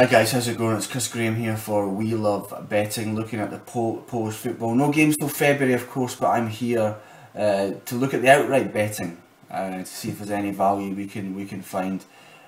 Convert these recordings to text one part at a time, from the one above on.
Hi guys, how's it going? It's Chris Graham here for We Love Betting, looking at the Polish football. No games till February, of course, but I'm here to look at the outright betting to see if there's any value we can find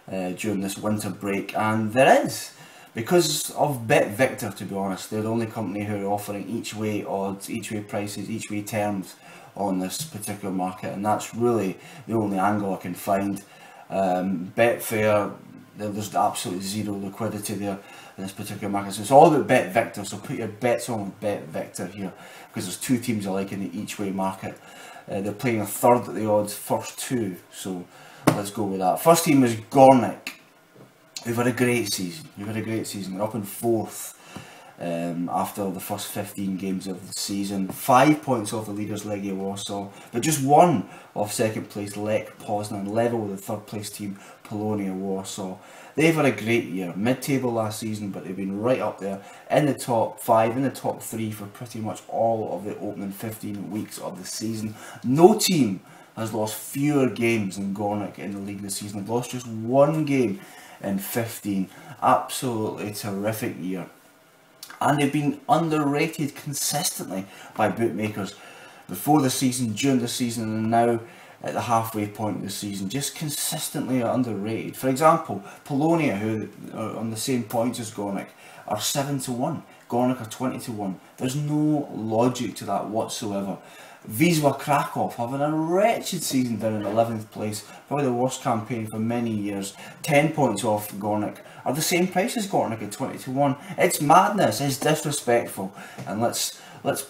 during this winter break, and there is, because of BetVictor. To be honest, they're the only company who are offering each way odds, each way prices, each way terms on this particular market, and that's really the only angle I can find. Betfair, there's absolutely zero liquidity there in this particular market, so it's all about BetVictor. So put your bets on with BetVictor here, because there's two teams I like in the each way market. They're playing a third at the odds, first two, so let's go with that. First team is Gornik. We've had a great season. They're up in fourth after the first 15 games of the season. 5 points off the leaders Legia Warsaw, but just one off second place Lech Poznan, level with the third place team Polonia Warsaw. They've had a great year, mid-table last season, but they've been right up there in the top 5, in the top 3 for pretty much all of the opening 15 weeks of the season. No team has lost fewer games than Gornik in the league this season. They've lost just one game in 15. Absolutely terrific year. And they've been underrated consistently by bookmakers before the season, during the season, and now at the halfway point of the season. Just consistently underrated. For example, Polonia, who are on the same points as Gornik, are 7-1. Gornik are 20-1. There's no logic to that whatsoever. Wisła Krakow having a wretched season down in 11th place, probably the worst campaign for many years. 10 points off Gornik, are the same price as Gornik at 20-1. It's madness, it's disrespectful, and let's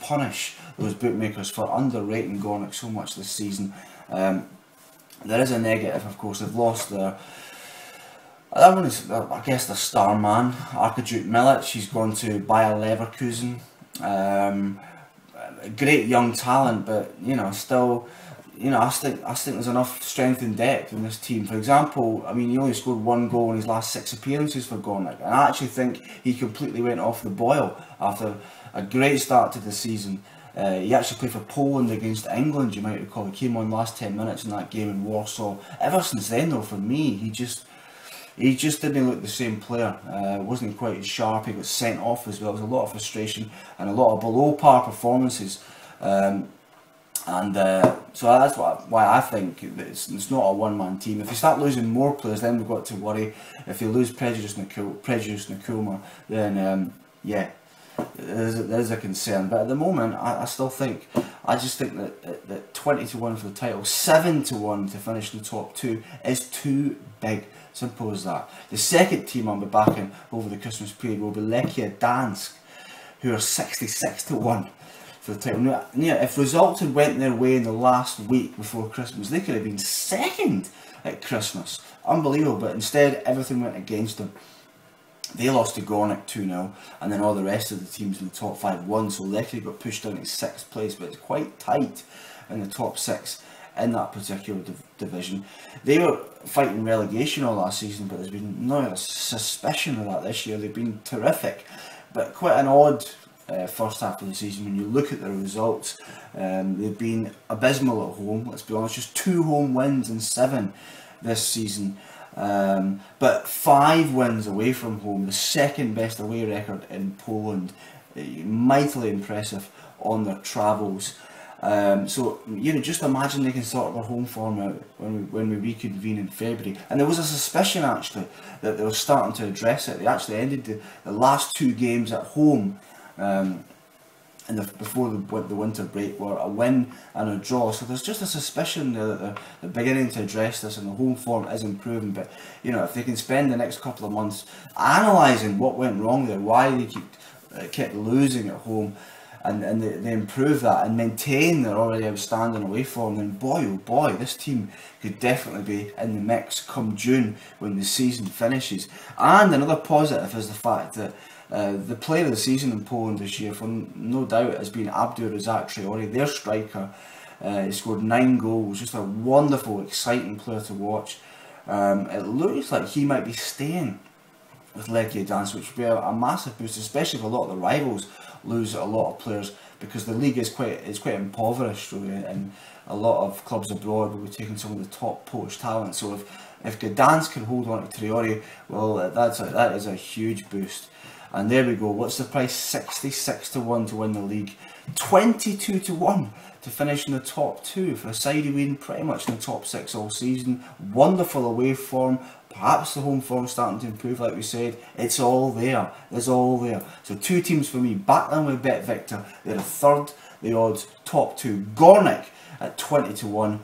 punish those bookmakers for underrating Gornik so much this season. There is a negative, of course. They've lost their, I guess, their star man, Arkadiusz Milic. He's gone to Bayer Leverkusen. Great young talent, but still, I think there's enough strength and depth in this team. For example, I mean, he only scored one goal in his last 6 appearances for Gornik, and I actually think he completely went off the boil after a great start to the season. He actually played for Poland against England, you might recall. He came on last 10 minutes in that game in Warsaw. Ever since then, though, for me, he just didn't look the same player. Wasn't quite as sharp. He got sent off as well. There was a lot of frustration and a lot of below par performances. So that's why I think that it's not a one-man team. If you start losing more players, then we've got to worry. If you lose Prejudice Nakuma, then yeah, there's a concern. But at the moment, I just think that 20-1 for the title, 7-1 to finish in the top 2 is too big. Simple as that. The second team I'll be backing over the Christmas period will be Lechia Dansk, who are 66-1 for the title. Now, if results had went their way in the last week before Christmas, they could have been second at Christmas. Unbelievable, but instead everything went against them. They lost to Gornik 2-0, and then all the rest of the teams in the top 5 won, so Lechia got pushed down to 6th place, but it's quite tight in the top 6 in that particular division. They were fighting relegation all last season, but there's been no suspicion of that this year. They've been terrific, but quite an odd first half of the season when you look at the results. They've been abysmal at home, let's be honest, just 2 home wins in 7 this season. But 5 wins away from home, the second best away record in Poland. Mightily impressive on their travels. So just imagine they can sort their home form out when we reconvene in February. And there was a suspicion actually that they were starting to address it. They actually ended the last 2 games at home before the winter break were a win and a draw. So there's just a suspicion there that they're beginning to address this, and the home form is improving. But if they can spend the next couple of months analysing what went wrong there, why they kept losing at home, and they improve that and maintain their already outstanding away form, then boy oh boy, this team could definitely be in the mix come June when the season finishes. And another positive is the fact that the player of the season in Poland this year, for no doubt, has been Abdur-Razak Traore, their striker. He scored 9 goals, just a wonderful, exciting player to watch. It looks like he might be staying with Lechia Dansk, which would be a massive boost, especially if a lot of the rivals lose a lot of players, because the league is quite impoverished really, and a lot of clubs abroad will be taking some of the top Polish talent. So If Gdansk can hold on to Traore, well, that is a huge boost. And there we go. What's the price? 66-1 to win the league. 22-1 to finish in the top 2 for a side who've been pretty much in the top 6 all season. Wonderful away form. Perhaps the home form starting to improve, like we said. It's all there. It's all there. So 2 teams for me. Back them with Bet Victor. They're a third, the odds, top 2. Gornik at 20-1.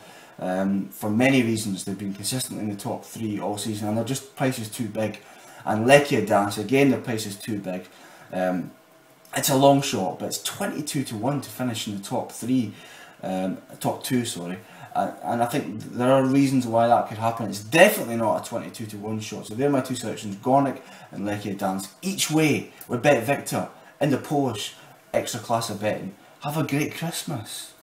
For many reasons, they've been consistently in the top 3 all season, and their just price is too big. And Lechia Gdansk, again, their price is too big. It's a long shot, but it's 22-1 to finish in the top 3, top 2, sorry. And I think there are reasons why that could happen. It's definitely not a 22-1 shot. So there are my 2 selections, Gornik and Lechia Gdansk. Each way with Bet Victor in the Polish Ekstraklasa betting. Have a great Christmas.